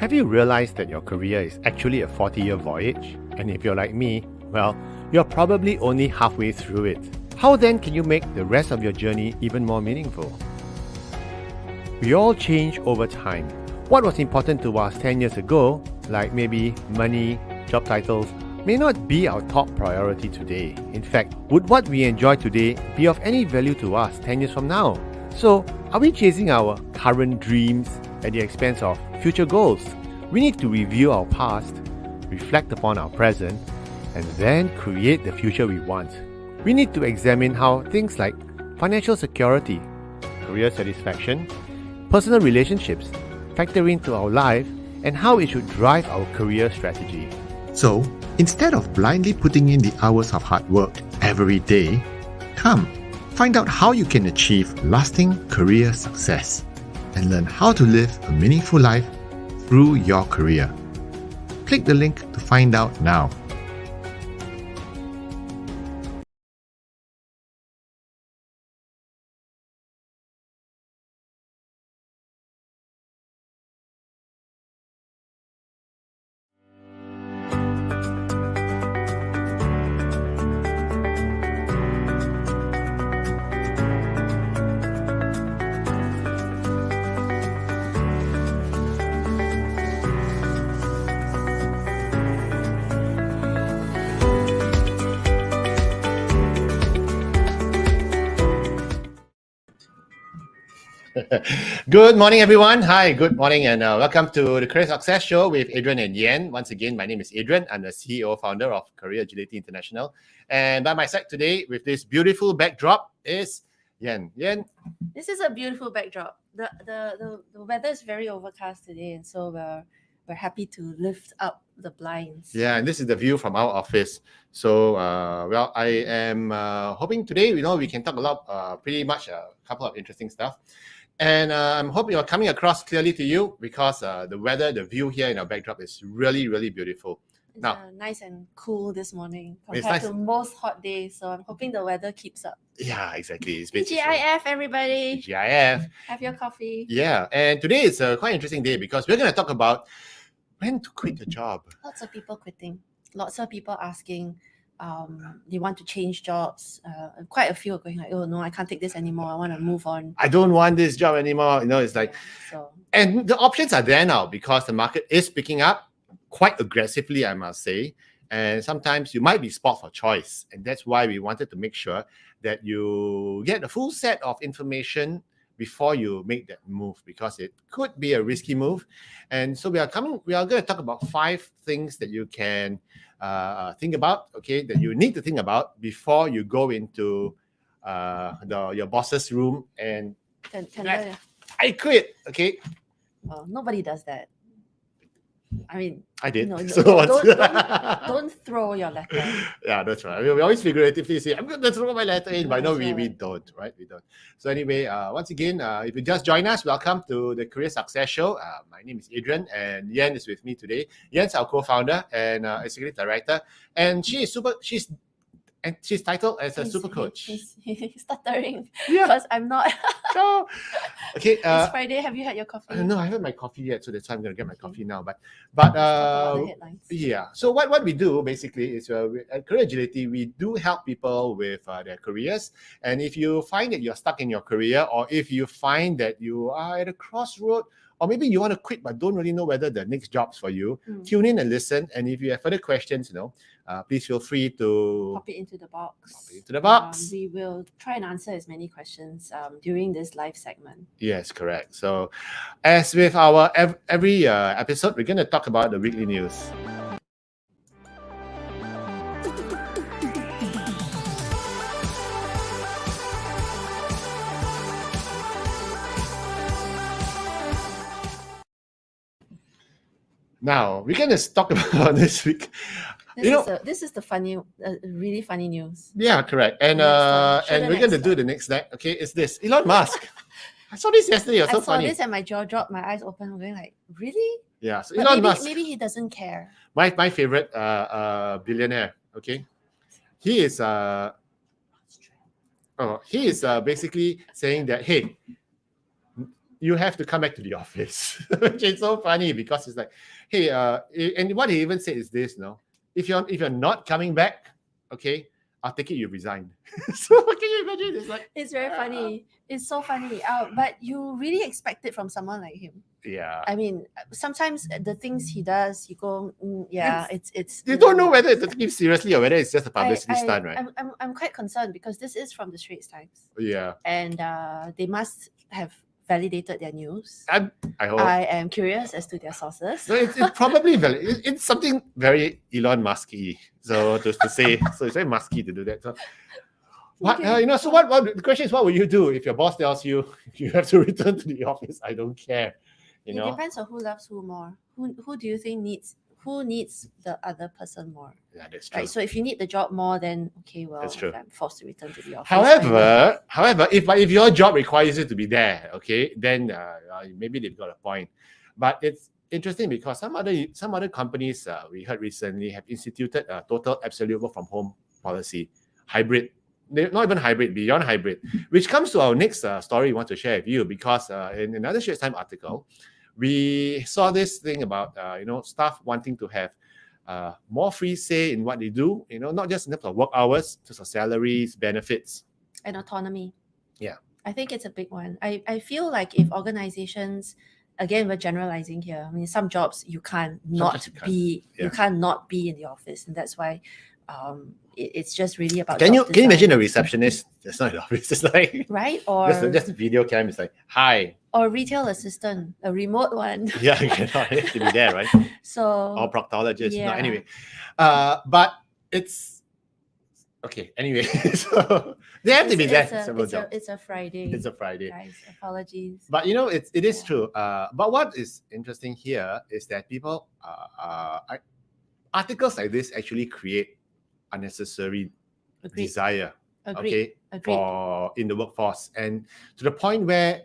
Have you realized that your career is actually a 40-year voyage? And if you're like me, well, you're probably only halfway through it. How then can you make the rest of your journey even more meaningful? We all change over time. What was important to us 10 years ago, like maybe money, job titles, may not be our top priority today. In fact, would what we enjoy today be of any value to us 10 years from now? So, are we chasing our current dreams at the expense of future goals? We need to review our past, reflect upon our present, and then create the future we want. We need to examine how things like financial security, career satisfaction, personal relationships factor into our life and how it should drive our career strategy. So, instead of blindly putting in the hours of hard work every day, come, find out how you can achieve lasting career success and learn how to live a meaningful life through your career. Click the link to find out now. Good morning, everyone. Hi, good morning, and welcome to the Career Success Show with Adrian and Yen. Once again, my name is Adrian. I'm the CEO, founder of Career Agility International. And by my side today, with this beautiful backdrop, is Yen. Yen. This is a beautiful backdrop. The weather is very overcast today, and so we're happy to lift up the blinds. Yeah, and this is the view from our office. So, well, I am hoping today, we can talk about pretty much a couple of interesting stuff. And I'm hoping you're coming across clearly to you because the weather, the view here in our backdrop is really, really beautiful. It's Now, nice and cool this morning It's compared nice. to most hot days. So I'm hoping the weather keeps up. yeah, exactly. It's basically TGIF, everybody. GIF. Have your coffee. Yeah, and today is a quite interesting day because we're going to talk about when to quit a job. Lots of people quitting. Lots of people asking. They want to change jobs. Quite a few are going like, oh no, I can't take this anymore. I want to move on. I don't want this job anymore. It's like, So and the options are there now because the market is picking up quite aggressively, I must say. And sometimes you might be spot for choice. And that's why we wanted to make sure that you get a full set of information before you make that move, because it could be a risky move. And so we are going to talk about 5 things that you can think about, okay, that you need to think about before you go into your boss's room and I quit, okay? Nobody does that. I mean, I did. No, So don't throw your letter. Yeah, that's right. I mean, we always figuratively say, I'm going to throw my letter in, but no, we don't, right? We don't. So anyway, once again, if you just join us, welcome to the Career Success Show. My name is Adrian, and Yen is with me today. Yen's our co-founder and executive director, and she's titled as a super coach. He's stuttering Yeah. because I'm not. So, okay. It's Friday. Have you had your coffee? No, I haven't my coffee yet, so that's why I'm going to get my coffee now. But Let's talk about the headlines. yeah. So what we do basically is at Career Agility, we do help people with their careers. And if you find that you're stuck in your career, or if you find that you are at a crossroad, or maybe you want to quit but don't really know whether the next job's for you, tune in and listen. And if you have further questions, please feel free to Pop it into the box. We will try and answer as many questions during this live segment. Yes, correct. So, as with our every episode, we're going to talk about the weekly news. Now, we're going to talk about this week. This is the funny, really funny news. Yeah, correct. And we're going to do the next night. Okay, it's this Elon Musk. I saw this yesterday. It was so funny. I saw this and my jaw dropped, my eyes open. I'm going like, really? Yeah. So But Elon Musk, maybe he doesn't care. my favorite billionaire. Okay, he is basically saying that, hey, you have to come back to the office, which is so funny because it's like, hey, and what he even said is this, no, if you're not coming back, okay, I'll take it you resigned. So can you imagine? It's like, It's very funny. It's so funny. But you really expect it from someone like him. yeah. I mean, sometimes the things he does, you go, yeah, it's. You don't know whether it's to take him seriously or whether it's just a publicity stunt, right? I'm quite concerned because this is from the Straits Times. Yeah. And they must have validated their news. I hope. I am curious as to their sources. No, it's probably it's something very Elon Musky. So to say, so it's very musky to do that. So what Okay. So what the question is, what will you do if your boss tells you you have to return to the office? I don't care. It depends on who loves who more. Who do you think needs the other person more? Yeah, that's true. Right. So if you need the job more, then okay, well, That's true. I'm forced to return to the office. However, if your job requires you to be there, okay, then maybe they've got a point. But it's interesting because some other companies we heard recently have instituted a total absolute work from home policy, hybrid. Not even hybrid, beyond hybrid, which comes to our next story we want to share with you because in another Straits Times article, we saw this thing about staff wanting to have more free say in what they do, not just in terms of work hours, in terms of salaries, benefits, and autonomy. Yeah. I think it's a big one. I feel like if organizations, again, we're generalizing here. I mean, some jobs you can't not be in the office, and that's why it's just really about. Can you imagine a receptionist that's not in the office? It's like right, or just a video cam. It's like, hi, or retail assistant, a remote one. Yeah, you cannot have to be there, right? So or proctologist. yeah. No, anyway, but it's okay. Anyway, so they have to be there. It's a Friday. It's a Friday. Guys, apologies. But it is true. But what is interesting here is that people articles like this actually create unnecessary desire. Agreed. For in the workforce, and to the point where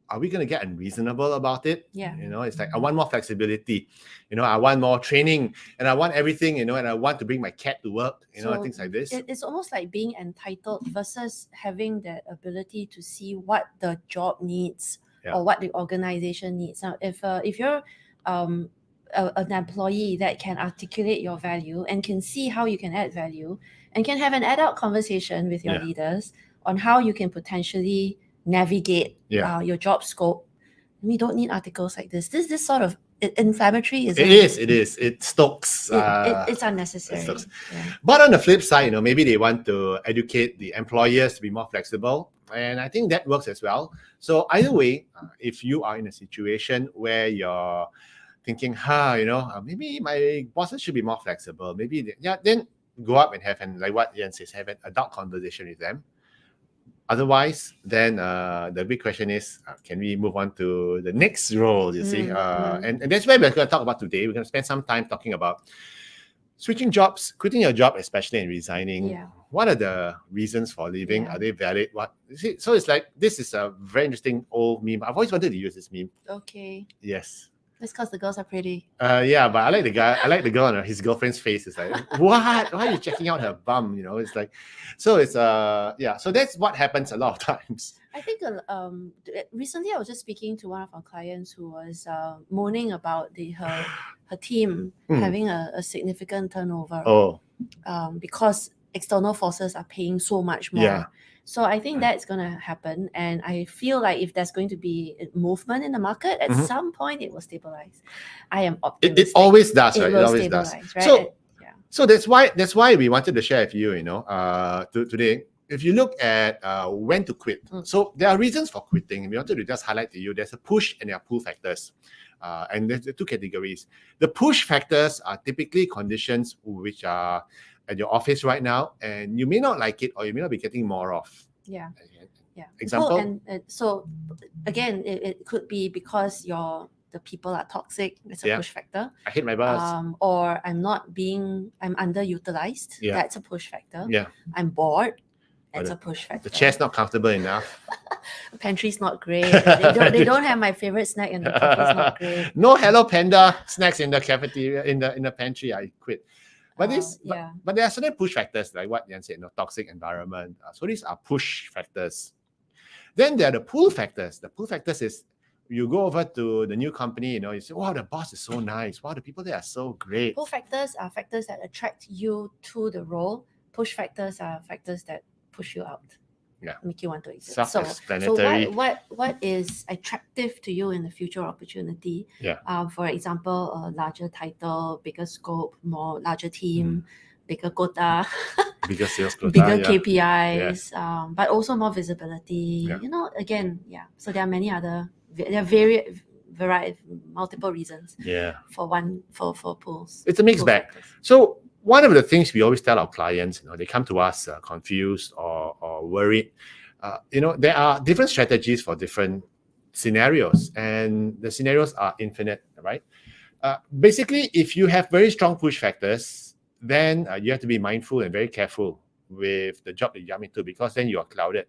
are we going to get unreasonable about it? Yeah. It's like I want more flexibility, I want more training, and I want everything, and I want to bring my cat to work, things like this. It's almost like being entitled versus having the ability to see what the job needs or what the organization needs. Now, if you're an employee that can articulate your value and can see how you can add value and can have an adult conversation with your leaders on how you can potentially navigate your job scope, we don't need articles like this. This sort of inflammatory, isn't it? It is. It stokes. It's unnecessary. But on the flip side, maybe they want to educate the employers to be more flexible. And I think that works as well. So either way, if you are in a situation where you're thinking, maybe my bosses should be more flexible. Maybe, then go up and have like what Yen says, have an adult conversation with them. Otherwise, then the big question is, can we move on to the next role, you see? And that's where we're going to talk about today. We're going to spend some time talking about switching jobs, quitting your job, especially and resigning. Yeah. What are the reasons for leaving? Are they valid? So it's like, this is a very interesting old meme. I've always wanted to use this meme. Okay. Yes. It's because the girls are pretty. Yeah, but I like the guy. I like the girl on his girlfriend's face. It's like, what? Why are you checking out her bum? It's like, so it's So that's what happens a lot of times. I think recently I was just speaking to one of our clients who was moaning about her team having a significant turnover. Oh. Because external forces are paying so much more. Yeah. So I think that's going to happen. And I feel like if there's going to be a movement in the market, at some point it will stabilize. I am optimistic. It always does, right? It always does. Right? So that's why we wanted to share with you, today. If you look at when to quit, so there are reasons for quitting. We wanted to just highlight to you, there's a push and there are pull factors. And there's the two categories. The push factors are typically conditions which are at your office right now, and you may not like it or you may not be getting more of. Yeah. Example? And so again, it could be because the people are toxic. It's a push factor. I hate my boss. Or I'm underutilized. Yeah. That's a push factor. Yeah. I'm bored. That's a push factor. The chair's not comfortable enough. The pantry's not great. They don't have my favorite snack, and the coffee's not great. No Hello Panda snacks in the cafeteria, in the pantry. I quit. But but there are certain push factors, like what Yen said, toxic environment. So these are push factors. Then there are the pull factors. The pull factors is You go over to the new company, you say, wow, the boss is so nice. Wow, the people there are so great. Pull factors are factors that attract you to the role. Push factors are factors that push you out. Yeah. Make you want to exit. Self-explanatory. So what is attractive to you in the future opportunity? Yeah. For example, a larger title, bigger scope, larger team, bigger quota, bigger sales quota, bigger KPIs, but also more visibility. Yeah. Again, So there are many other, there are multiple reasons. Yeah. For pulls. It's a mixed bag. So one of the things we always tell our clients, they come to us confused or worried. There are different strategies for different scenarios, and the scenarios are infinite, right? Basically, if you have very strong push factors, then you have to be mindful and very careful with the job that you jump into, because then you are clouded.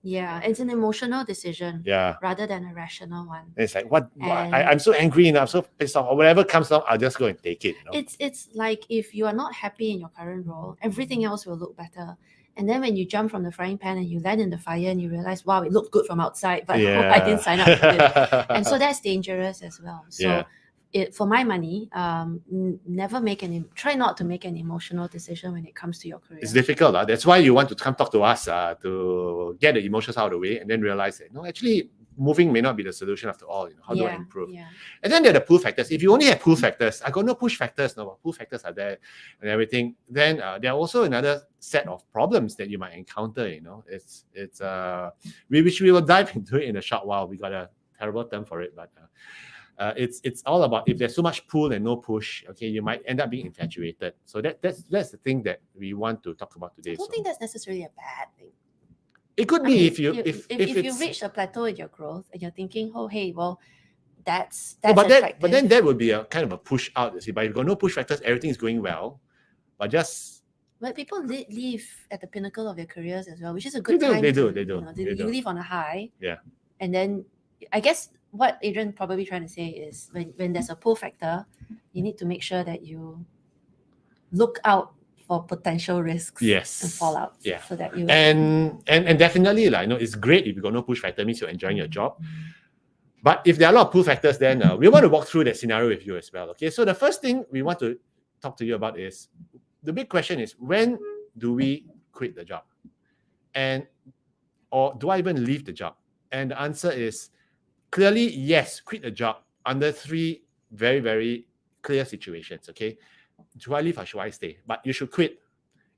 Yeah, it's an emotional decision. Yeah. Rather than a rational one. And it's like, I'm so angry and I'm so pissed off, or whatever comes along, I'll just go and take it. It's like if you are not happy in your current role, everything else will look better. And then when you jump from the frying pan and you land in the fire and you realize, wow, it looked good from outside, but I didn't sign up for it. And so that's dangerous as well. So for my money, try not to make an emotional decision when it comes to your career. It's difficult. That's why you want to come talk to us to get the emotions out of the way, and then realize that, no, actually, moving may not be the solution after all. How do I improve? Yeah. And then there are the pull factors. If you only have pull factors, I got no push factors, no, pull factors are there and everything, then there are also another set of problems that you might encounter. It's which we will dive into it in a short while. We got a terrible term for it, but it's all about, if there's so much pull and no push, okay, you might end up being infatuated. So that's the thing that we want to talk about today. I don't think that's necessarily a bad thing. It could be if you reach a plateau in your growth and you're thinking, oh hey, well, that's but then that would be a kind of a push out. You see, but if you've got no push factors, everything is going well, but people leave at the pinnacle of their careers as well, which is a good time. They do. You leave on a high. Yeah. And then I guess what Adrian probably trying to say is when there's a pull factor, you need to make sure that you look out for potential risks and fallout. Yeah. So that you and definitely it's great if you got no push factor, means you're enjoying your job. But if there are a lot of pull factors, then we want to walk through that scenario with you as well. Okay. So the first thing we want to talk to you about is, the big question is, when do we quit the job? Or do I even leave the job? And the answer is clearly yes, quit the job under 3 very, very clear situations. Okay. Do I leave or should I stay? But you should quit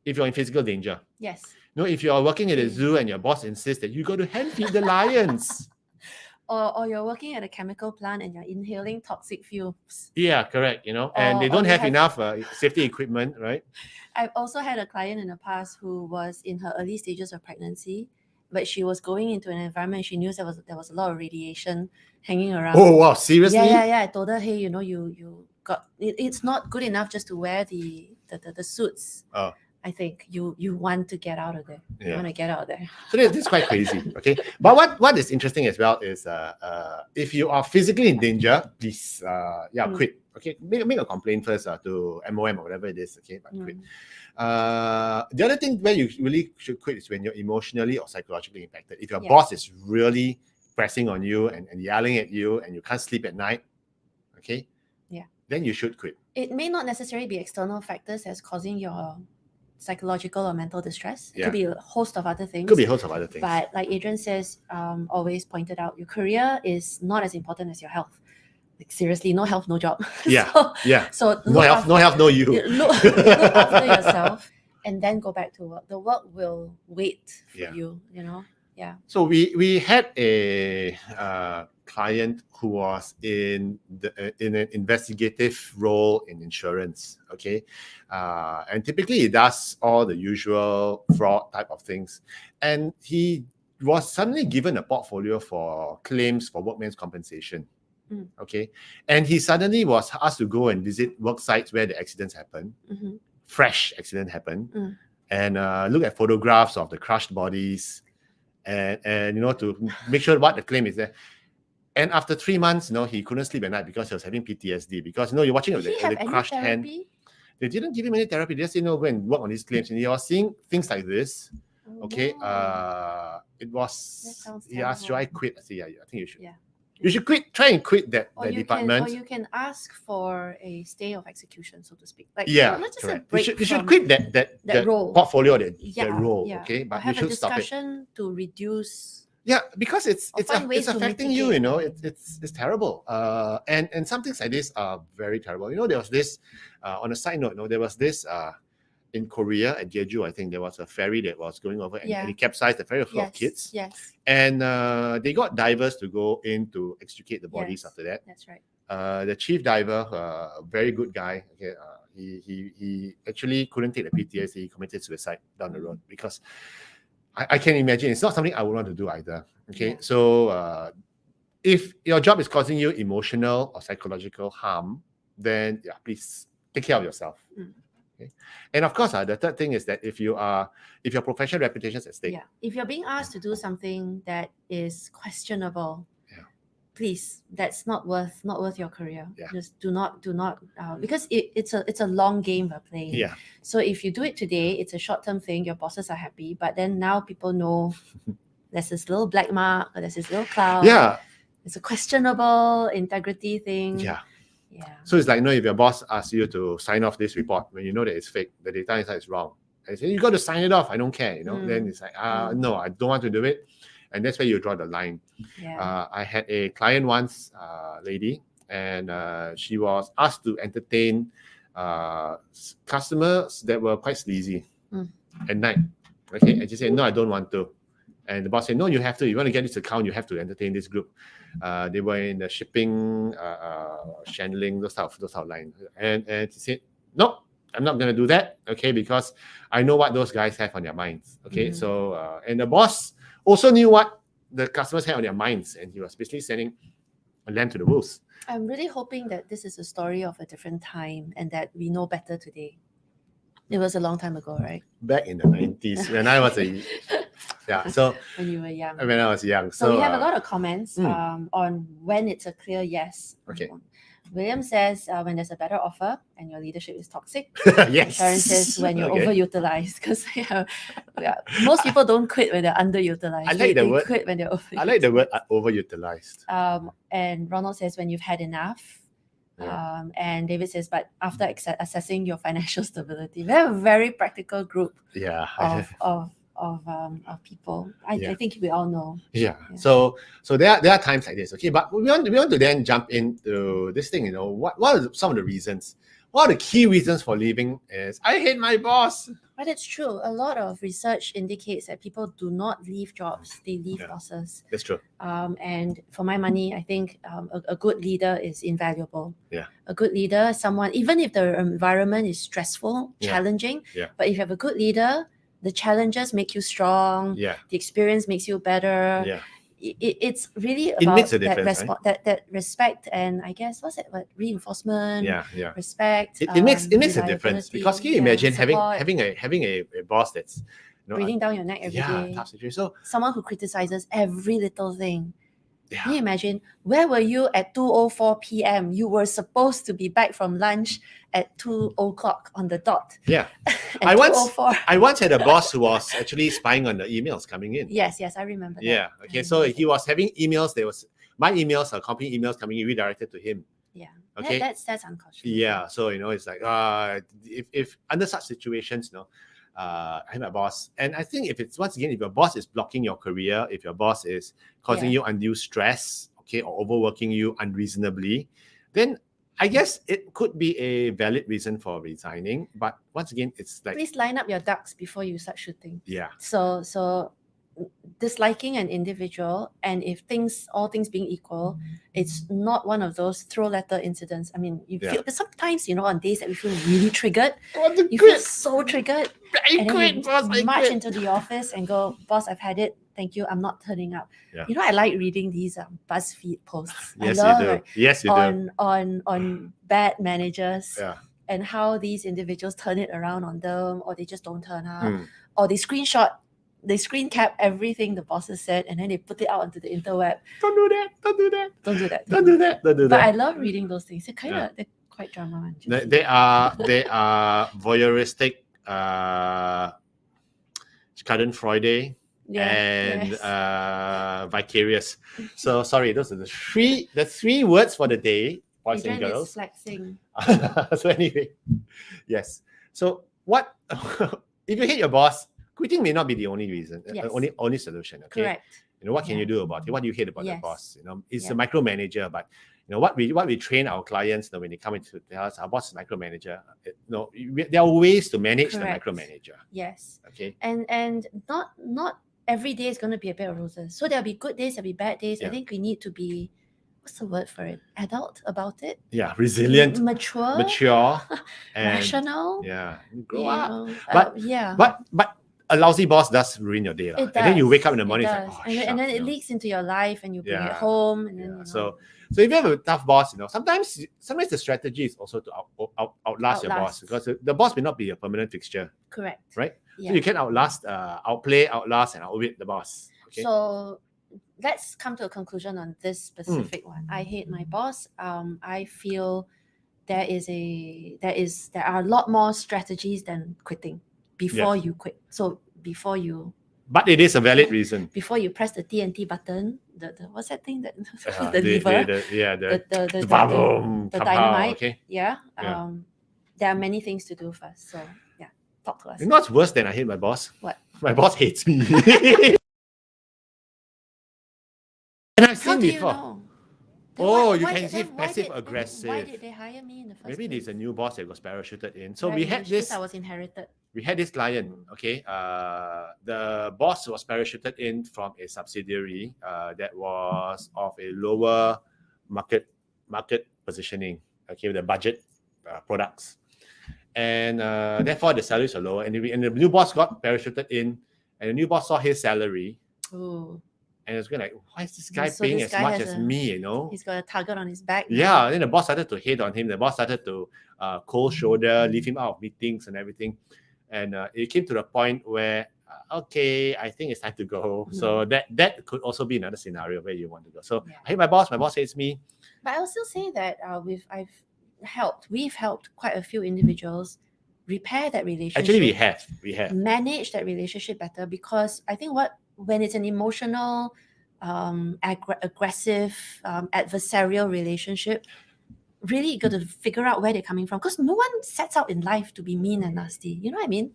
if you're in physical danger. Yes. If you're working at a zoo and your boss insists that you got to hand feed the lions. Or you're working at a chemical plant and you're inhaling toxic fumes. Yeah, correct. And they don't have enough safety equipment, right? I've also had a client in the past who was in her early stages of pregnancy, but she was going into an environment she knew there was a lot of radiation hanging around. Oh wow, seriously? Yeah. I told her, hey, you got it's not good enough just to wear the suits. Oh. I think you want to get out of there. You want to get out of there. So this is quite crazy, okay? But what is interesting as well is if you are physically in danger, please quit. Okay, make a complaint first to MOM or whatever it is. Okay, but quit. The other thing where you really should quit is when you're emotionally or psychologically impacted. If your boss is really pressing on you and yelling at you and you can't sleep at night, okay, then you should quit. It may not necessarily be external factors that's causing your psychological or mental distress. It could be a host of other things. But like Adrian says, always pointed out, your career is not as important as your health. Like seriously, no health, no job. So no health, no you. Look after yourself and then go back to work. The work will wait for you, Yeah. So we had a client who was in an investigative role in insurance, okay, and typically he does all the usual fraud type of things, and he was suddenly given a portfolio for claims for workmen's compensation, okay, and he suddenly was asked to go and visit work sites where the accidents happen, fresh accident happen, and look at photographs of the crushed bodies. And to make sure what the claim is there. And after 3 months, he couldn't sleep at night because he was having PTSD. Because you're watching the crushed hand. They didn't give him any therapy. They just said, go and work on these claims. And he was seeing things like this. Okay. It was. He asked, should I quit? I said, I think you should. You should try and quit that department. Or you can ask for a stay of execution, so to speak. Like, Yeah, let's just say correct. break You should from quit that role. portfolio, that role, Yeah. okay? Or But you have a should stop it. discussion to reduce. Yeah, because it's find ways to affecting you. mitigate. It's terrible. And some things like this are very terrible. There was this. On a side note, there was this. In Korea at Jeju, I think there was a ferry that was going over and it capsized. The ferry full of kids. Yes. And they got divers to go in to extricate the bodies after that. That's right. The chief diver, a very good guy. Okay, he actually couldn't take the PTSD. He committed suicide down the road because I can imagine it's not something I would want to do either. Okay, Yeah. so if your job is causing you emotional or psychological harm, then please take care of yourself. Okay? And of course, the third thing is that if your professional reputation is at stake. Yeah. If you're being asked to do something that is questionable, please, that's not worth your career. Yeah. Just do not because it's a long game we're playing. Yeah. So if you do it today, it's a short-term thing, your bosses are happy, but then now people know there's this little black mark or there's this little cloud. Yeah. It's a questionable integrity thing. Yeah. Yeah. So it's like, if your boss asks you to sign off this report when you know that it's fake, the data inside is wrong, and say you got to sign it off, I don't care, then it's like, no, I don't want to do it. And that's where you draw the line. Yeah. I had a client once, lady, and she was asked to entertain customers that were quite sleazy at night. Okay, and she said, no, I don't want to. And the boss said, no, you have to. You want to get this account, you have to entertain this group. They were in the shipping, channeling, those type of lines. And she said, no, I'm not going to do that, okay, because I know what those guys have on their minds. Okay, so, and the boss also knew what the customers had on their minds, and he was basically sending a lamb to the wolves. I'm really hoping that this is a story of a different time and that we know better today. It was a long time ago, right? Back in the 90s, when I was so when you were young. When I was young. So we have a lot of comments on when it's a clear yes. Okay. William says when there's a better offer and your leadership is toxic. Yes. Sharon says when you're overutilized, because most people don't quit when they're underutilized. I like the word. Quit when they're overutilized. I like the word overutilized. And Ronald says when you've had enough. And David says, but after assessing your financial stability, we have a very practical group of people. I think we all know. Yeah. So there are times like this, okay. But we want to then jump into this thing. What are some of the reasons? What are the key reasons for leaving? Is I hate my boss. But it's true. A lot of research indicates that people do not leave jobs; they leave bosses. That's true. And for my money, I think a good leader is invaluable. Yeah. A good leader is someone, even if the environment is stressful, challenging. Yeah. But if you have a good leader, the challenges make you strong. Yeah. The experience makes you better. Yeah. It's really It about makes a difference, right? that respect, and I guess reinforcement. Yeah. Respect. It makes a difference, because can you imagine having a boss that's breathing down your neck every day. Tough situation. So someone who criticizes every little thing. Yeah. Can you imagine? Where were you at 2:04 p.m.? You were supposed to be back from lunch at 2:00 on the dot. Yeah. I once had a boss who was actually spying on the emails coming in. Yes, I remember that. Yeah. Okay. So he was having emails. There was my emails or company emails coming in redirected to him. Yeah. Okay. That's unconscionable. Yeah. So it's like if under such situations, I'm a boss, and I think if your boss is blocking your career, if your boss is causing you undue stress, okay, or overworking you unreasonably, then I guess it could be a valid reason for resigning. But once again, it's like, please line up your ducks before you start shooting. Yeah. So disliking an individual, and if all things being equal, it's not one of those throw letter incidents. I mean, you feel, but sometimes on days that we feel really triggered, feel so triggered, and then you march into the office and go, boss, I've had it. Thank you. I'm not turning up. Yeah. I like reading these BuzzFeed posts. Yes, I love, you do. Yes, you do. On bad managers. Yeah. And how these individuals turn it around on them, or they just don't turn up, or they screen cap everything the bosses said, and then they put it out onto the interweb. Don't do that. But I love reading those things. They're quite drama. They are voyeuristic, Schadenfreude. and yes. vicarious. So sorry, those are the three words for the day, boys and Adrian is girls. flexing. So anyway, yes. So what if you hate your boss? Quitting may not be the only reason, Yes. only solution. Okay. Correct. What can Yeah. you do about it? What do you hate about the Yes. boss? It's Yeah. a micromanager, but what we train our clients when they come into tell us our boss is micromanager. There are ways to manage Correct. the micromanager. Yes. Okay. And not every day is going to be a bed of roses. So there'll be good days, there'll be bad days. Yeah. I think we need to be, what's the word for it? Adult about it. Yeah, resilient, mature, and rational. yeah, grow You up. know, But yeah. But a lousy boss does ruin your day. It And then you wake up in the It morning, it's does. like, oh, and then shucks, it leaks into your life and you bring it Yeah. home. And Yeah. then, So if you have a tough boss, sometimes the strategy is also to outlast your boss, because the boss may not be a permanent fixture, correct. right? Yeah. So you can outlast, outplay, outlast, and outwit the boss. Okay. So let's come to a conclusion on this specific one. I hate my boss. I feel there are a lot more strategies than quitting before you quit. So before you, but it is a valid reason. before you press the TNT button, the what's that thing that the lever, the dynamite. Okay. Yeah. There are many things to do first. So yeah, talk to us. You know what's worse than I hate my boss? What? My boss hates me. And I've How seen do you before. know? You can see passive aggressive. Why did they hire me in the first Maybe place? there's a new boss that was parachuted in. So Right, we had this. I was inherited. We had this client. Okay, the boss was parachuted in from a subsidiary that was of a lower market positioning. Okay, with the budget products, and therefore the salaries are lower. And the new boss got parachuted in, and the new boss saw his salary. Ooh. And it's going like, why is this guy So paying this as guy much has as me, He's got a target on his back. Yeah, then the boss started to hate on him. The boss started to cold shoulder, leave him out of meetings and everything. And it came to the point where, okay, I think it's time to go. So that could also be another scenario where you want to go. So I hate my boss hates me. But I'll still say that we've helped quite a few individuals repair that relationship. Actually, we have manage that relationship better, because I think when it's an emotional, aggressive, adversarial relationship, really you got to figure out where they're coming from, because no one sets out in life to be mean and nasty. You know what I mean?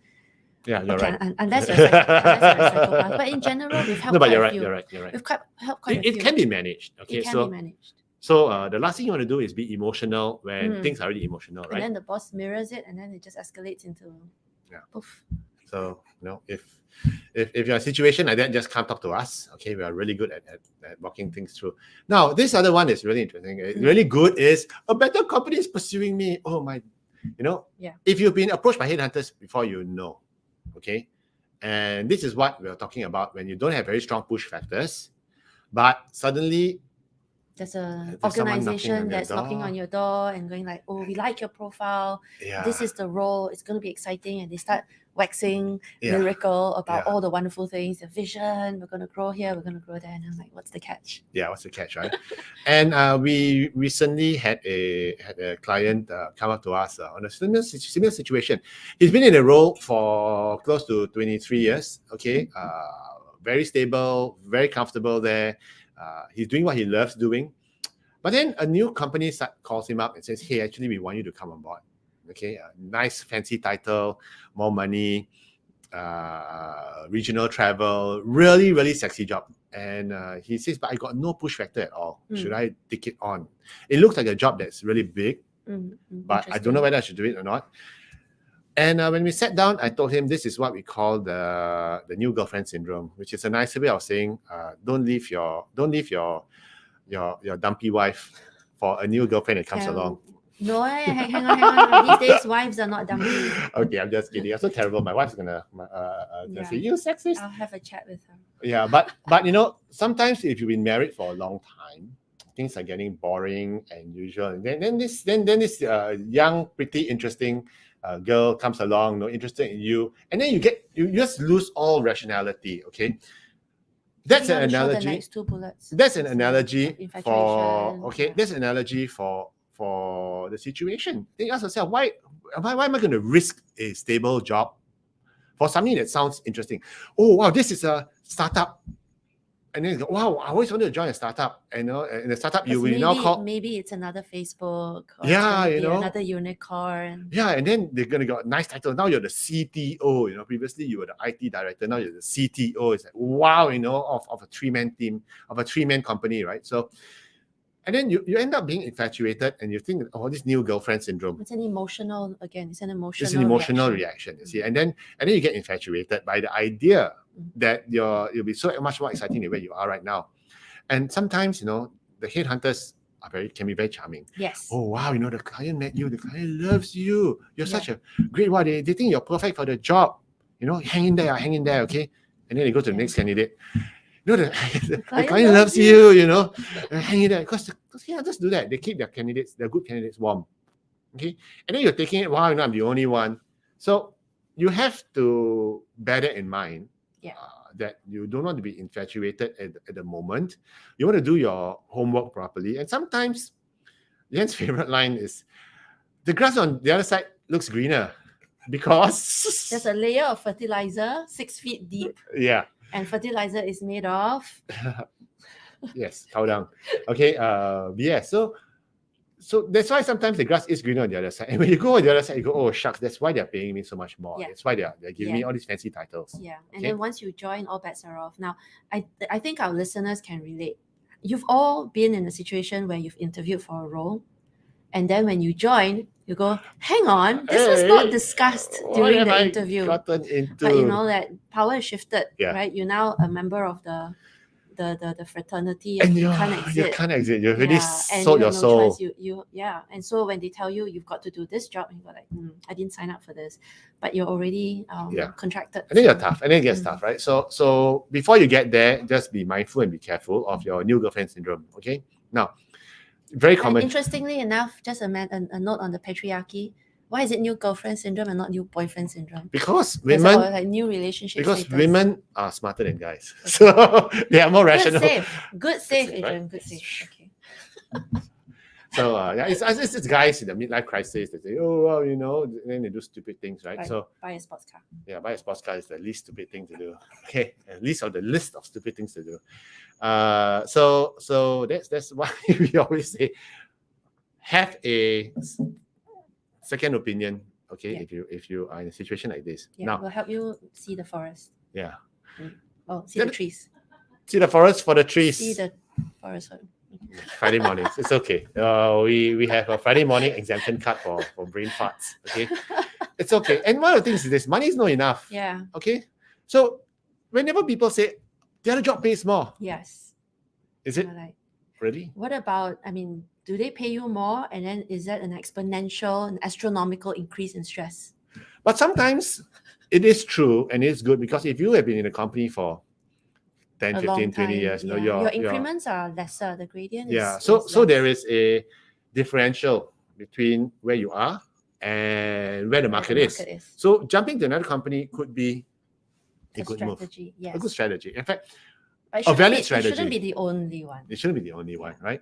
Yeah, you're right. Unless you're a psychopath. But in general, we've helped quite a few. You're right. We've helped quite a few. It can be managed. Okay, it can be managed. So the last thing you want to do is be emotional when things are really emotional, right? And then the boss mirrors it, and then it just escalates into poof. So if you're in a situation like that, just come talk to us. Okay, we are really good at walking things through. Now, this other one is really interesting. Really good is a better company is pursuing me. Oh my, if you've been approached by headhunters before, okay, and this is what we're talking about when you don't have very strong push factors, but suddenly there's an organization that's knocking on your door and going like, oh, we like your profile. Yeah. This is the role. It's going to be exciting. And they start waxing lyrical about all the wonderful things, the vision. We're going to grow here. We're going to grow there. And I'm like, what's the catch? Yeah, what's the catch, right? And we recently had a client come up to us on a similar situation. He's been in a role for close to 23 years. Okay, very stable, very comfortable there. He's doing what he loves doing. But then a new company calls him up and says, hey, actually, we want you to come on board. Okay, a nice fancy title, more money, regional travel, really, really sexy job. And he says, but I got no push factor at all. Should I take it on? It looks like a job that's really big, but I don't know whether I should do it or not. And when we sat down, I told him this is what we call the new girlfriend syndrome, which is a nicer way of saying don't leave your dumpy wife for a new girlfriend that comes along. No, hang on. These days, wives are not dumpy. Okay, I'm just kidding. I'm so terrible. My wife's gonna say, you sexist. I'll have a chat with her. Yeah, but sometimes if you've been married for a long time, things are getting boring and usual. And then this young, pretty, interesting girl comes along, interested in you, and then you just lose all rationality. Okay, that's an analogy. The next two bullets. That's an analogy for That's an analogy for the situation. Then ask yourself, why am I going to risk a stable job for something that sounds interesting? Oh wow, this is a startup. And then you go, wow, I always wanted to join a startup. And in the startup, you will maybe, now call. Maybe it's another Facebook. Or Yeah, it's another unicorn. Yeah, and then they're gonna get a nice title. Now you're the CTO. Previously you were the IT director. Now you're the CTO. It's like wow, of a 3-man team, of a 3-man company, right? So, and then you end up being infatuated, and you think, oh, this new girlfriend syndrome. It's an emotional reaction. You see, and then you get infatuated by the idea that you'll be so much more exciting than where you are right now. And sometimes, the headhunters can be very charming. Yes. Oh wow, the client met you, the client loves you. You're such a great one. They think you're perfect for the job. Hang in there, okay? And then they go to the next candidate. The client loves you, hang in there. Because headhunters do that. They keep their good candidates warm. Okay. And then you're taking it, wow, I'm the only one. So you have to bear that in mind. That you don't want to be infatuated at the moment. You want to do your homework properly. And sometimes, Yen's favorite line is, the grass on the other side looks greener because there's a layer of fertilizer 6 feet deep. Yeah. And fertilizer is made of... Yes, cow dung. Okay, yeah, so that's why sometimes the grass is greener on the other side. And when you go on the other side, you go, oh, shucks, that's why they're paying me so much more. That's why they're giving me all these fancy titles. Yeah, and then once you join, all bets are off. Now, I think our listeners can relate. You've all been in a situation where you've interviewed for a role, and then when you join, you go, hang on, this was not discussed during the interview. But that power is shifted, right? You're now a member of the fraternity, and you can't exit. You can't exit. You already sold your soul. And so when they tell you you've got to do this job, you go like, I didn't sign up for this, but you're already contracted. And then you're tough, and then it gets tough, right? So before you get there, just be mindful and be careful of your new girlfriend syndrome. Okay, now very common. And interestingly enough, just a note on the patriarchy. Why is it new girlfriend syndrome and not new boyfriend syndrome? Because women, like new relationships. Because women are smarter than guys, so they are more rational. Good save, Adrian. Right? Good save. Okay. So it's guys in the midlife crisis that say, oh well, then they do stupid things, right? So buy a sports car. Yeah, buy a sports car is the least stupid thing to do. Okay, at least on the list of stupid things to do. So that's why we always say, have a second opinion, okay? If you are in a situation like this, now will help you see the forest. Yeah. See the trees. See the forest for the trees. See the forest. Friday mornings, it's okay. We have a Friday morning exemption card for brain farts. Okay, it's okay. And one of the things is this: money is not enough. Yeah. Okay. So whenever people say the other job pays more, yes. Is it really? What about? Do they pay you more? And then is that an exponential, an astronomical increase in stress? But sometimes it is true and it's good, because if you have been in a company for 10, 15, 20 years, your increments are lesser. The gradient is so there is a differential between where you are and where the market is. So jumping to another company could be a good strategy, move. Yes. A good strategy. In fact, a valid strategy. It shouldn't be the only one. It shouldn't be the only one, right?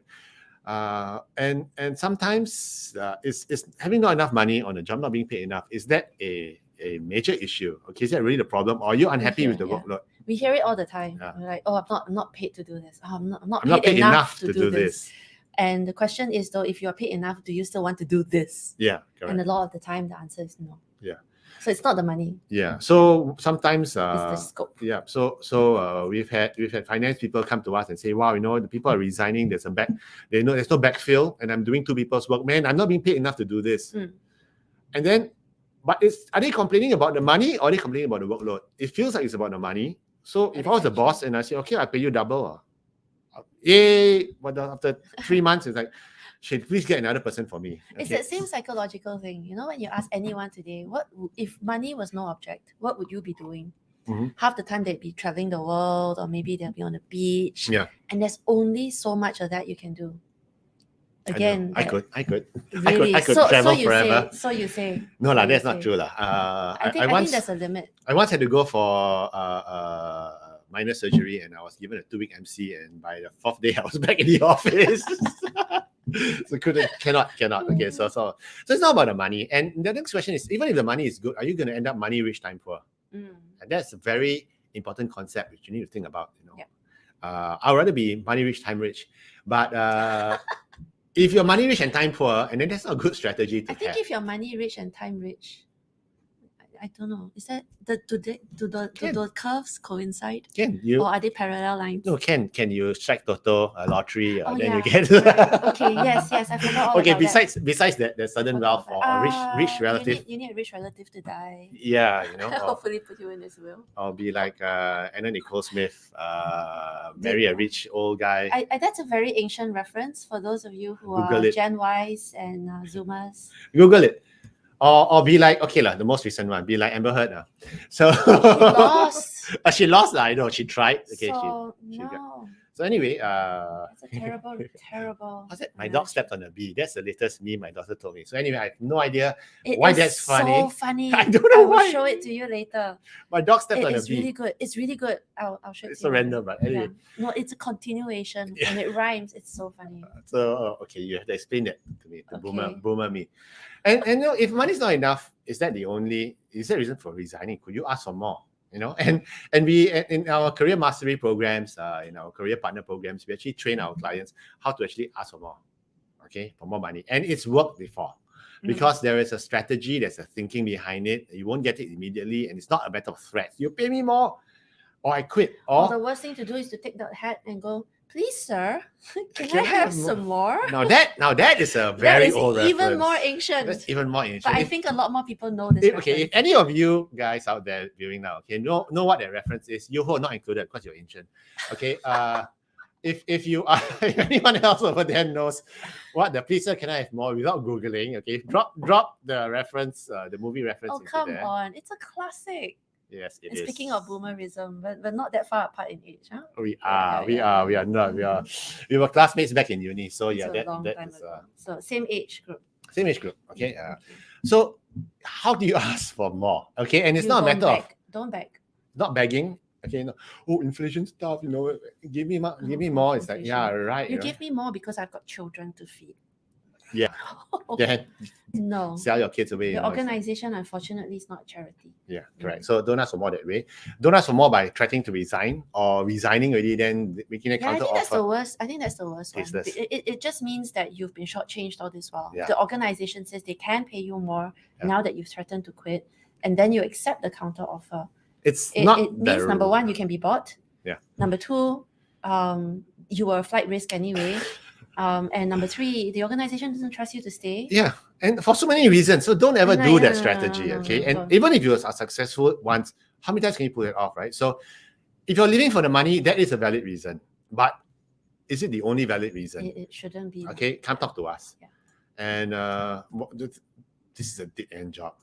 And sometimes is having not enough money on a job, not being paid enough, is that a major issue? Okay, is that really the problem? Or are you unhappy with the workload? We hear it all the time. We're like, oh, I'm not paid to do this. Oh, I'm not paid enough to do this. And the question is, though, if you're paid enough, do you still want to do this? Yeah, correct. And a lot of the time, the answer is no. Yeah. So it's not the money. Yeah. So sometimes it's the scope. Yeah. So we've had finance people come to us and say, wow, the people are resigning. There's no backfill, and I'm doing 2 people's work. Man, I'm not being paid enough to do this. And then, but are they complaining about the money, or are they complaining about the workload? It feels like it's about the money. So if I was the boss and I say, okay, I pay you double, yay! But after 3 months, it's like, shit, please get another person for me. Okay. It's that same psychological thing. When you ask anyone today, what if money was no object, what would you be doing? Half the time they'd be traveling the world, or maybe they'll be on the beach. Yeah. And there's only so much of that you can do. Again, I could really? I could travel forever. So you say. No, that's not true. I think there's a limit. I once had to go for minor surgery, and I was given a 2-week MC, and by the 4th day I was back in the office. So cannot. Okay, so it's not about the money. And the next question is, even if the money is good, are you going to end up money rich time poor? And that's a very important concept which you need to think about. Yep. I'd rather be money rich, time rich, but if you're money rich and time poor, and then that's not a good strategy to I think have. if you're money rich and time rich, I don't know. Is that do the curves coincide? Can you? Or are they parallel lines? No, can you strike Toto, lottery, Oh, then yeah. you get. Okay, yes, I forgot all Okay, about that. besides that, there's sudden wealth or rich relative. You need a rich relative to die. Yeah, or Hopefully put you in his will. I'll be like Anna Nicole Smith, marry a rich old guy. That's a very ancient reference for those of you who Google are it. Gen Ys and Zoomers. Google it. Or be like, okay, the most recent one, be like Amber Heard. So She lost. She lost, I know, she tried. Okay, So, she no. got. So anyway, That's a terrible, terrible. what's that? My dog stepped on a bee. That's the latest meme my daughter told me. So anyway, I have no idea It why is that's funny. so funny. I don't know I will why. show it to you later. My dog stepped on a It's bee. really good. It's really good. I'll show it It's to so you. random, but anyway. No, it's a continuation and it rhymes. It's so funny. So okay, you have to explain that to me, the Okay. boomer me. And if money's not enough, is that the reason for resigning? Could you ask for more? And we in our career mastery programs, in our career partner programs, we actually train our clients how to actually ask for more, okay, for more money. And it's worked before. Because there is a strategy, there's a thinking behind it. You won't get it immediately, and it's not a matter of threat. You pay me more, or I quit. Or the worst thing to do is to take that hat and go, please, sir, can I have some more? Now that is a very old reference. Even more ancient. That's even more ancient. But I think a lot more people know this. If any of you guys out there viewing now, okay, know what that reference is. You who are not included because you're ancient. Okay. If you are, if anyone else over there knows what the please sir, can I have more without googling? Okay, drop the reference, the movie reference. Oh, come on, it's a classic. Yes, it and is. Speaking of boomerism, but not that far apart in age, huh? We are not. We were classmates back in uni, so yeah, It's a long that time is ago. So same age group. same age group. Okay. So how do you ask for more? Okay, and it's not a matter of don't beg. not begging. Okay, no. Oh, inflation stuff. Give me more. Give me more. It's like, yeah, right. You give me more because I've got children to feed. Yeah. Then No. sell your kids away. The organization, unfortunately, is not a charity. Yeah, correct. So don't ask for more that way. Don't ask for more by threatening to resign or resigning already, then making a counter I think that's the offer. worst. I think that's the worst one. Tasteless. It just means that you've been shortchanged all this while. Yeah. The organization says they can pay you more now that you've threatened to quit, and then you accept the counter offer. It means number one, you can be bought. Yeah. Number two, you were a flight risk anyway. And number three, the organization doesn't trust you to stay. Yeah, and for so many reasons. So don't ever do that No, strategy, no, okay? no, And don't. even if you are successful once, how many times can you pull it off, right? So if you're living for the money, that is a valid reason. But is it the only valid reason? It shouldn't be. Okay, come talk to us. Yeah. And this is a dead-end job.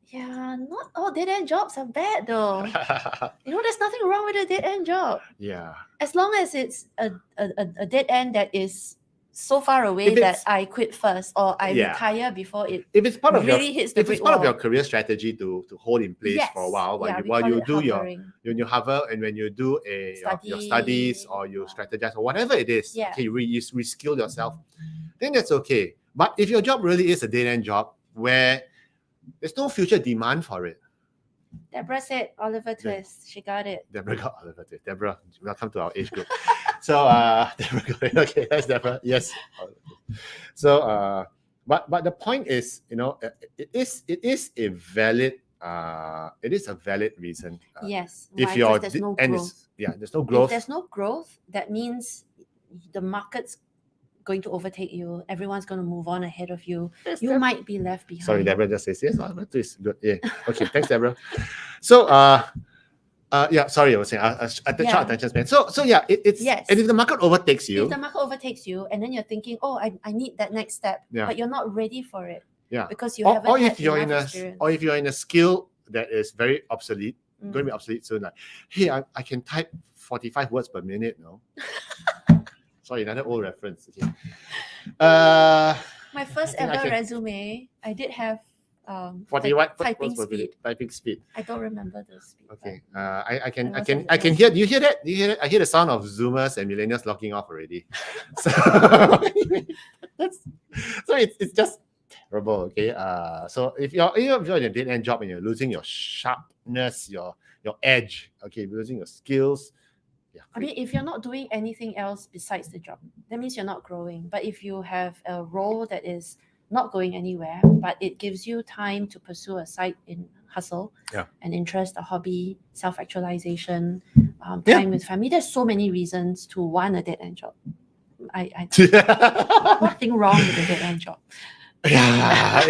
Yeah, not all dead-end jobs are bad though. There's nothing wrong with a dead-end job. Yeah. As long as it's a dead end that is so far away If that it's- I quit first or I Yeah. retire before it If it's part of really hits the if it's brick part of wall. your career strategy to hold in place for a while we while call you it do hovering. when you hover and when you do your studies or you strategize or whatever it is, Yeah. okay, you reskill yourself, then that's okay. But if your job really is a dead-end job where there's no future demand for it, Deborah said Oliver Twist. She got it. Deborah got Oliver Twist. Deborah, welcome to our age group. So Deborah got it. Okay, that's Deborah. Yes. So but the point is, it is a valid reason. Yes. If Why? you're 'Cause there's no and growth. there's no If growth. there's no growth, that means the market's going to overtake you. Everyone's going to move on ahead of you. You might be left behind. Sorry, Deborah just says yes. Oliver Twist, good. Yeah. Okay, thanks, Deborah. So yeah, sorry, I was saying at the short attention span. So yeah, it's Yes. and if the market overtakes you, If the market overtakes you and then you're thinking, oh, I need that next step, Yeah. but you're not ready for it. Yeah. Because you or haven't had if you're in enough a experience. or if you're in a skill that is very obsolete, Mm. going to be obsolete soon. Like, hey, I can type 45 words per minute. No. Sorry, another old reference. Okay. My first I think I ever can- resume, I did have 41 typing words per speed. minute. Typing speed. I don't remember the speed. but Okay. I can It was I a- can hear. Do you hear that? Do you hear that? I hear the sound of Zoomers and millennials logging off already. So, so it's just Robo, okay. So if you're in a dead end job and you're losing your sharpness, your edge, okay, losing your skills. Yeah. I mean, if you're not doing anything else besides the job, that means you're not growing. But if you have a role that is not going anywhere, but it gives you time to pursue a side in hustle, an interest, a hobby, self-actualization, time with family. There's so many reasons to want a dead end job. Nothing wrong with a dead end job. Yeah,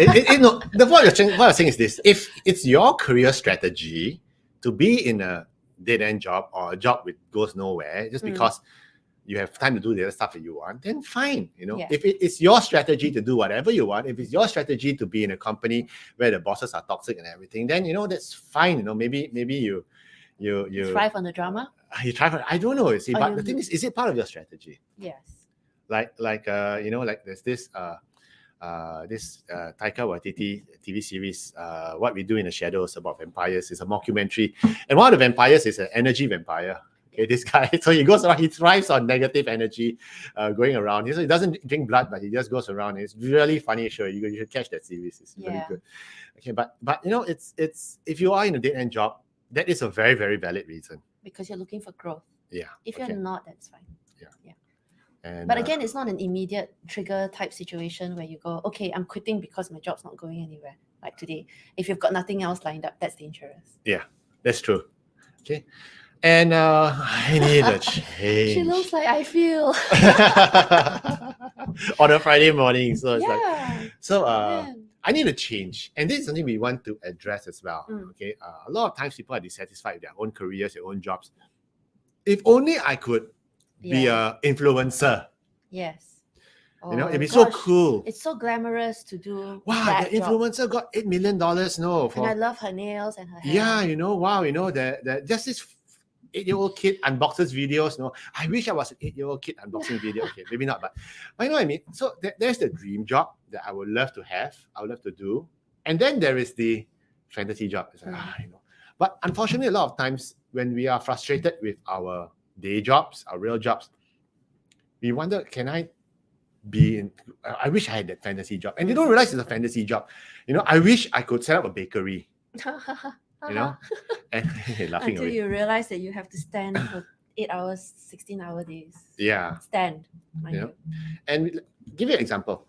what you're saying is this: if it's your career strategy to be in a dead end job or a job which goes nowhere, just because you have time to do the other stuff that you want, then fine. If it's your strategy to do whatever you want, if it's your strategy to be in a company where the bosses are toxic and everything, then that's fine. Maybe you thrive on the drama. You thrive on, I don't know. See, but the thing is it part of your strategy? Yes. Like there's this Taika Waititi TV series, What We Do in the Shadows, about vampires. It's a mockumentary, and one of the vampires is an energy vampire. Okay, this guy, so he goes around, he thrives on negative energy, going around. He doesn't drink blood, but he just goes around. It's really funny show. You should catch that series. It's really good. Okay, but it's if you are in a dead end job, that is a very, very valid reason. Because you're looking for growth. Yeah. If you're not, that's fine. Yeah. But again, it's not an immediate trigger type situation where you go, okay, I'm quitting because my job's not going anywhere. Like today, if you've got nothing else lined up, that's dangerous. Yeah, that's true. Okay. And I need a change. She looks like I feel. On a Friday morning. So it's I need a change. And this is something we want to address as well. Okay. A lot of times people are dissatisfied with their own careers, their own jobs. If only I could be an influencer. Yes. It'd be so cool. It's so glamorous to do. Wow, the influencer got $8 million. And I love her nails and her hair. Yeah, wow, that just this 8-year-old kid unboxes videos. I wish I was an 8-year-old kid unboxing video. Okay, maybe not, but you know what I mean. So there's the dream job that I would love to have. I would love to do, and then there is the fantasy job. It's like, But unfortunately, a lot of times when we are frustrated with our day jobs, our real jobs, we wonder, can I be in? I wish I had that fantasy job, and you don't realize it's a fantasy job. I wish I could set up a bakery. And laughing until you realize that you have to stand for 8 hours, 16-hour days. Yeah. Stand. And give you an example.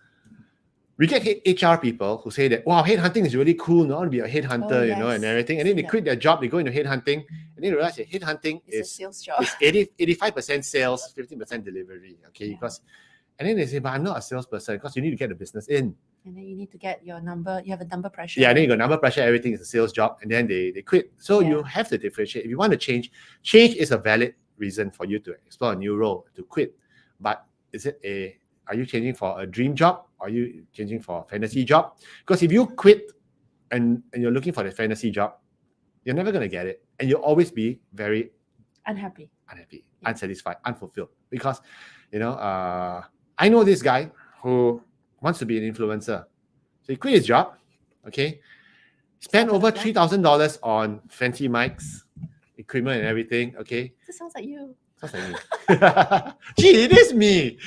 We get HR people who say that, wow, headhunting is really cool. I want to be a headhunter, and everything. And then they quit their job, they go into headhunting, and they realize that headhunting is a sales job. It's 85% sales, 15% delivery. Okay, and then they say, but I'm not a salesperson, because you need to get the business in. And then you need to get your number. You have a number pressure. Yeah, then you got number pressure. Everything is a sales job, and then they quit. So you have to differentiate. If you want to change is a valid reason for you to explore a new role, to quit. But are you changing for a dream job? Or are you changing for a fantasy job? Because if you quit and you're looking for the fantasy job, you're never going to get it, and you'll always be very unhappy, unsatisfied, unfulfilled. Because I know this guy who wants to be an influencer. So he quit his job, okay? Spent over $3,000 on fancy mics, equipment and everything, okay? This sounds like you. Sounds like me. Gee, it is me.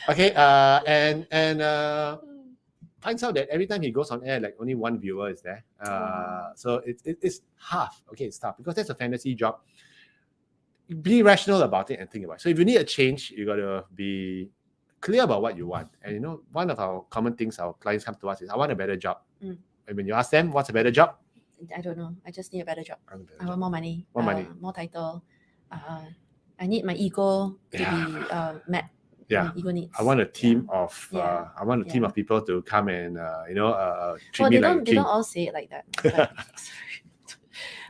Okay, and finds out that every time he goes on air, like only one viewer is there. So it's half, okay, it's tough, because that's a fantasy job. Be rational about it and think about it. So if you need a change, you got to be clear about what you want. And one of our common things our clients come to us is, I want a better job. And when you ask them, what's a better job? I don't know. I just need a better job. I want more money. More title. I need my ego to be met. Yeah, ego needs. I want a team of team of people to come and treat me like a king. They don't all say it like that.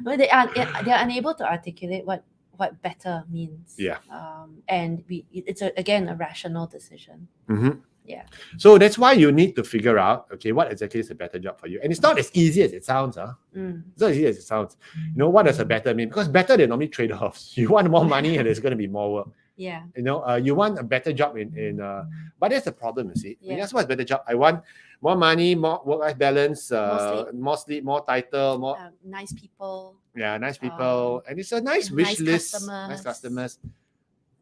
But they are unable to articulate what better means. Yeah. And it's again a rational decision. Mm-hmm. Yeah. So that's why you need to figure out, okay, what exactly is a better job for you. And it's not as easy as it sounds. It's not as easy as it sounds. What does a better mean? Because better, they're normally trade-offs. You want more money and there's going to be more work. Yeah. You want a better job but that's the problem, you see. When you ask what's a better job, I want more money, more work-life balance, more sleep, more title, more nice people. Yeah, nice people. And it's a nice wish list. Nice customers.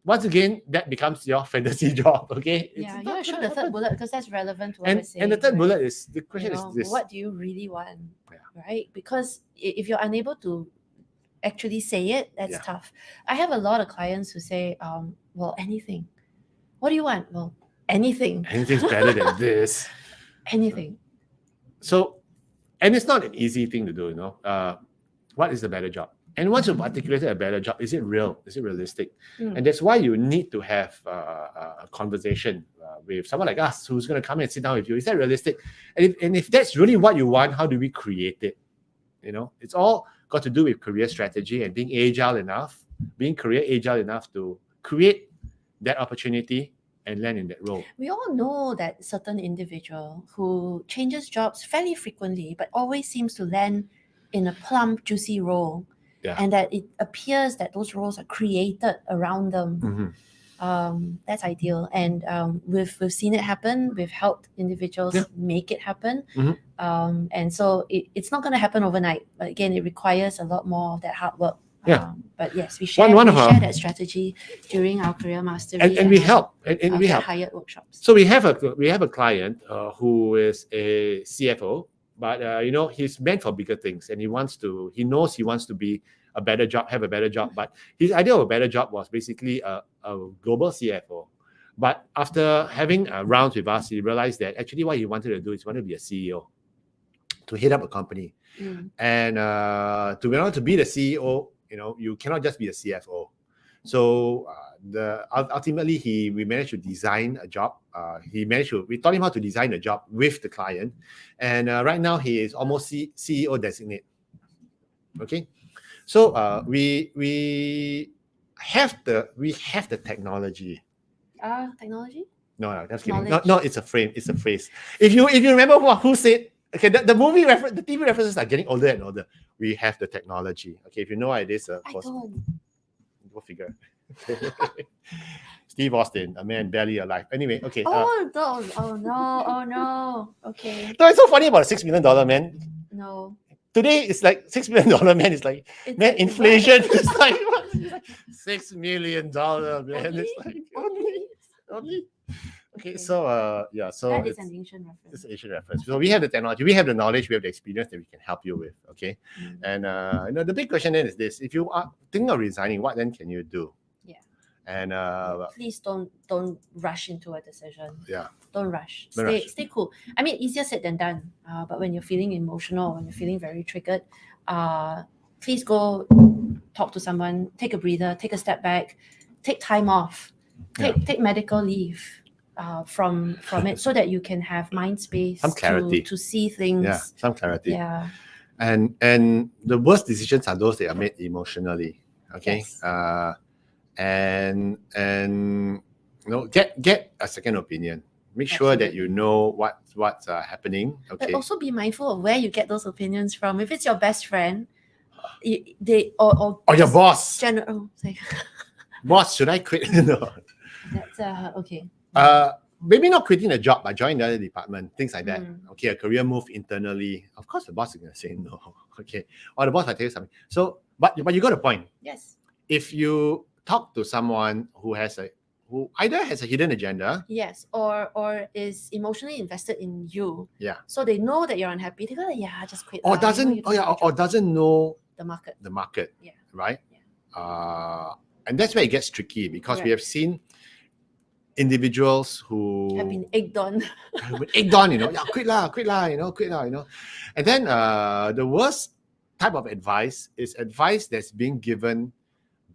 once again, that becomes your fantasy job. Okay. Yeah, It's you not want to show gonna the third happen. bullet because that's relevant to what we're And saying. the third right? bullet is the You question know, is this. what do you really want? Yeah. Right? Because if you're unable to actually say it, that's Yeah. tough. I have a lot of clients who say, well, anything. What do you want? Well, anything. Anything's better than this. Anything. So, and it's not an easy thing to do, you know. What is the better job? And once you've articulated a better job, is it real? Is it realistic? And that's why you need to have a conversation with someone like us who's going to come and sit down with you. Is that realistic? And if that's really what you want, how do we create it? You know, it's all got to do with career strategy and being career agile enough to create that opportunity and land in that role. We all know that certain individual who changes jobs fairly frequently, but always seems to land in a plump, juicy role. Yeah. And that it appears that those roles are created around them. That's ideal. And we've seen it happen. We've helped individuals make it happen. And so it's not going to happen overnight. But again, it requires a lot more of that hard work. Yeah. But yes, we share that strategy during our career mastery. And we help. And we help. Hired workshops. So we have a client who is a CFO, but you know, he's meant for bigger things, and he knows he wants to be have a better job. But his idea of a better job was basically a global CFO. But after having rounds with us, he realized that actually what he wanted to do is to be a CEO, to head up a company. And to be the CEO, you know, you cannot just be a CFO. So ultimately we managed to design a job. We taught him how to design a job with the client, and right now he is almost CEO designate. Okay, so we have the technology. Technology? No, that's kidding. No, it's a frame. It's a phrase. If you remember who said, okay, the movie reference, the TV references are getting older and older. We have the technology. Okay, if you know what it is, I don't. Go figure. Steve Austin, a man barely alive. Anyway, okay. Oh no. Okay. No, it's so funny about a $6 million man. No. Today it's like $6 million man. It's like, man, inflation is like $6 million man. It's like only. Okay, so so that is an ancient reference. It's an ancient reference. So we have the technology, we have the knowledge, we have the experience that we can help you with. Okay, and you know, the big question then is this: if you are thinking of resigning, what then can you do? Yeah. And please don't rush into a decision. Yeah. Don't rush. Don't Stay cool. I mean, easier said than done. But when you're feeling emotional, when you're feeling very triggered, please go talk to someone. Take a breather. Take a step back. Take time off. Take medical leave. From it, so that you can have mind space, some clarity to see things. Yeah, some clarity. Yeah. And the worst decisions are those that are made emotionally. Okay. Yes. And you know, get a second opinion. Make sure that you know what's happening. Okay. But also be mindful of where you get those opinions from. If it's your best friend, or your boss. General. Boss, should I quit? No. That's okay. Maybe not quitting a job, but joining the other department, things like that. Okay, a career move internally. Of course, the boss is going to say no. Okay, or the boss might tell you something. So, but you got a point. Yes. If you talk to someone who either has a hidden agenda, yes, or is emotionally invested in you. Yeah. So they know that you're unhappy. They go, just quit. Or doesn't know the market. The market. Yeah. Right. Yeah. And that's where it gets tricky because we have seen individuals who have been egged on. You know, quit lah, you know. And then the worst type of advice is advice that's being given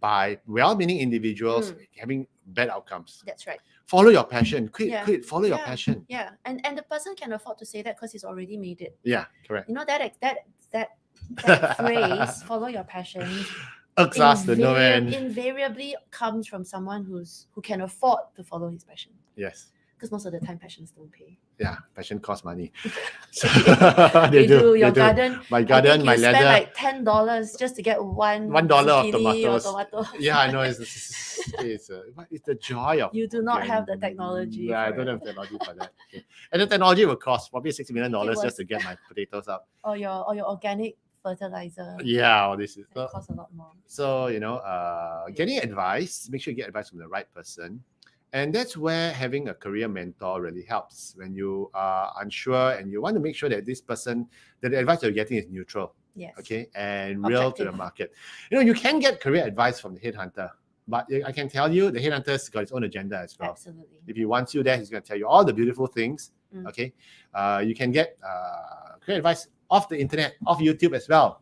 by well-meaning individuals having bad outcomes. That's right. Follow your passion. Quit. Follow your passion. Yeah, and the person can afford to say that because he's already made it. Yeah, correct. You know that phrase, follow your passion. Invariably comes from someone who can afford to follow his passion. Yes. Because most of the time passions don't pay. Yeah, passion costs money. So they do. Your garden. My garden, my leather. leather. Spend like $10 just to get $1 of tomatoes. Tomato. Yeah, I know. It's the joy of. You do not have the technology. Yeah, I don't have technology for that. Okay. And the technology will cost probably $6 million just to get my potatoes up. Or your organic fertilizer. Yeah, all this is It costs a lot more. so getting advice. Make sure you get advice from the right person. And that's where having a career mentor really helps when you are unsure and you want to make sure that this person, that the advice you're getting is neutral, Yes. okay, and real to the Objective. market. You can get career advice from the headhunter, but I can tell you the headhunter's got its own agenda as well. Absolutely. If he wants you there, he's going to tell you all the beautiful things, okay. You can get career advice off the internet, off YouTube as well.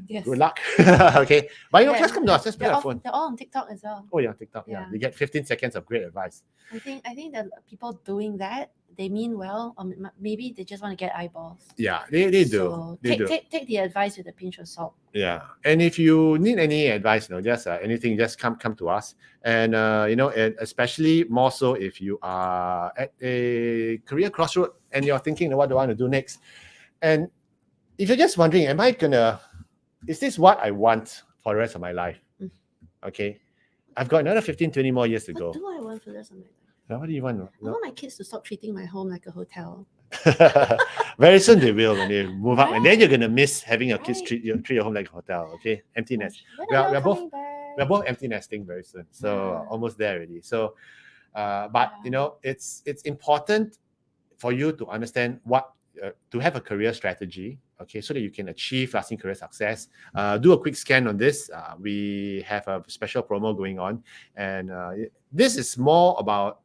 Yes. Good luck. Okay. But just come to us, just pick they're up phone. They're all on TikTok as well. Oh yeah, TikTok. Yeah. You get 15 seconds of great advice. I think that people doing that, they mean well, or maybe they just want to get eyeballs. Yeah, they do. So They do. take the advice with a pinch of salt. Yeah. And if you need any advice, just anything, just come to us. And and especially more so if you are at a career crossroad and you're thinking what do I want to do next. And if you're just wondering, is this what I want for the rest of my life? Okay. I've got another 15, 20 more years to go. What do I want for the rest of my life? Now, what do you want? I want my kids to stop treating my home like a hotel. Very soon they will when they move up, and then you're gonna miss having your kids Right. treat your home like a hotel. Okay, empty nest. When We are- are we you are both- coming back? We're both empty nesting very soon, so Yeah. almost there already. So, but it's important for you to understand what to have a career strategy, okay, so that you can achieve lasting career success. Do a quick scan on this. We have a special promo going on, and this is more about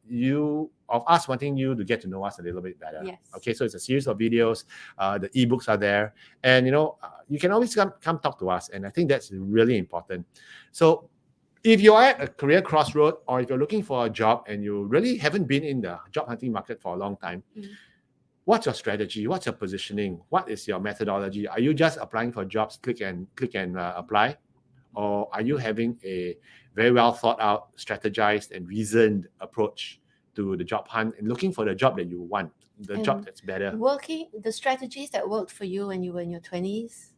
us wanting you to get to know us a little bit better. Yes. Okay, so it's a series of videos. The ebooks are there, and you can always come talk to us, and I think that's really important. So if you're at a career crossroad, or if you're looking for a job and you really haven't been in the job hunting market for a long time, what's your strategy? What's your positioning? What is your methodology? Are you just applying for jobs, click and apply? Or are you having a very well thought out, strategized and reasoned approach to the job hunt and looking for the job that you want, the job that's better? The strategies that worked for you when you were in your 20s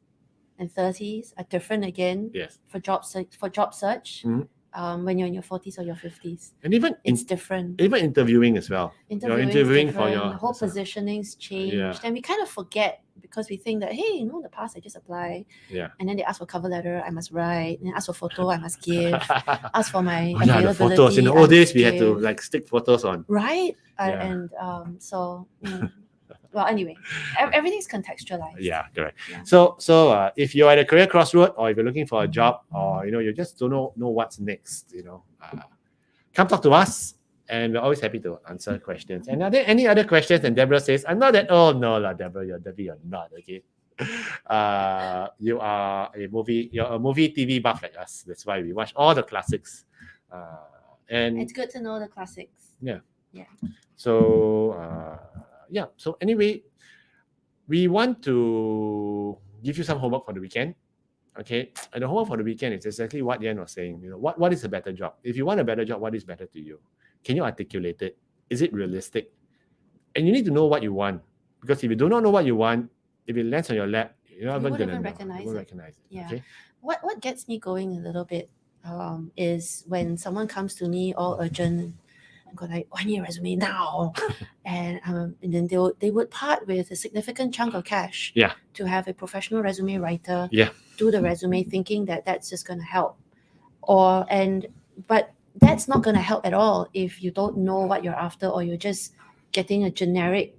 and 30s are different again. Yes. For job search. When you're in your 40s or your 50s. And even it's different. Even interviewing as well. Interviewing for your the whole positioning's changed. Yeah. And we kind of forget because we think that, hey, in the past I just apply. Yeah. And then they ask for cover letter, I must write. And ask for photo, I must give. Ask for my the availability. photos. In the old I days, we must had to give. stick photos on. Right? Yeah. And so well, anyway, everything's contextualized. Yeah, correct. Yeah. So if you're at a career crossroad, or if you're looking for a job, or you just don't know what's next, come talk to us, and we're always happy to answer questions. And are there any other questions? And Deborah says, "I'm not that." Oh no, Deborah, you're not. Okay. You're a movie TV buff like us. That's why we watch all the classics. And it's good to know the classics. Yeah. Yeah. So So anyway, we want to give you some homework for the weekend. Okay. And the homework for the weekend is exactly what Yen was saying. What is a better job? If you want a better job, what is better to you? Can you articulate it? Is it realistic? And you need to know what you want. Because if you do not know what you want, if it lands on your lap, you're not even going to recognize it. Yeah. Okay? What gets me going a little bit is when someone comes to me all urgent. I'm going like, I need a resume now. and then they would part with a significant chunk of cash to have a professional resume writer do the resume, thinking that that's just going to help. But that's not going to help at all if you don't know what you're after, or you're just getting a generic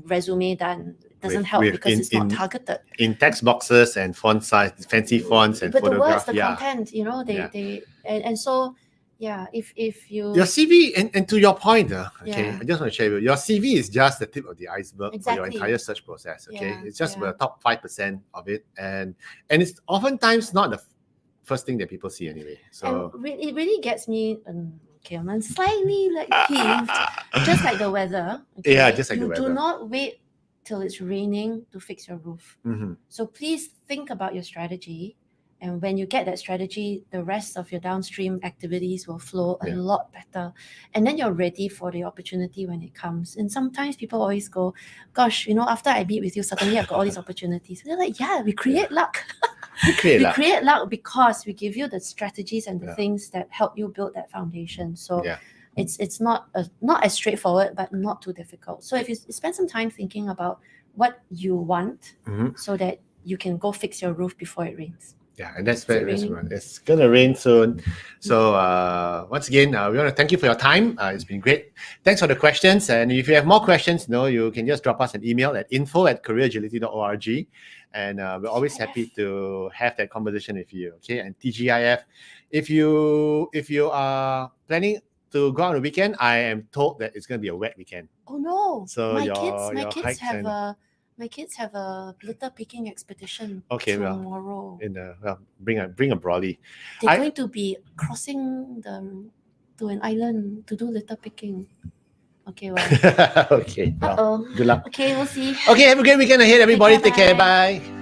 resume done. It doesn't help because it's not targeted. In text boxes and font size, fancy fonts and but the words, photographs. the content, they and so if you your CV and to your point, okay, Yeah. I just want to share with you, your CV is just the tip of the iceberg for your Exactly. entire search process. Okay, Yeah, it's just yeah. the top 5% of it, and it's oftentimes not the first thing that people see anyway. So and it really gets me. I'm slightly peeved, just like the weather. Okay? Yeah, just like the you weather. do not wait till it's raining to fix your roof. Mhm. So please think about your strategy. And when you get that strategy, the rest of your downstream activities will flow a lot better. And then you're ready for the opportunity when it comes. And sometimes people always go, gosh, after I meet with you, suddenly I've got all these opportunities. And they're like, yeah, we create luck. we create We create luck because we give you the strategies and the things that help you build that foundation. So it's not as straightforward, but not too difficult. So if you spend some time thinking about what you want, Mhm. so that you can go fix your roof before it rains. Yeah, and that's Is it very nice raining? one. It's gonna rain soon. So once again, we want to thank you for your time. It's been great. Thanks for the questions. And if you have more questions, you can just drop us an email at info@careeragility.org. And we're always happy to have that conversation with you. Okay. And TGIF, if you are planning to go on a weekend, I am told that it's gonna be a wet weekend. Oh no! So my your kids hikes have and- a my kids have a litter picking expedition Okay, well, tomorrow. bring a brolly. They're going to be crossing to an island to do litter picking. Okay, well. Okay. Well, good luck. Okay, we'll see. Okay, have a great weekend ahead, everybody. Take care, Take care. Bye.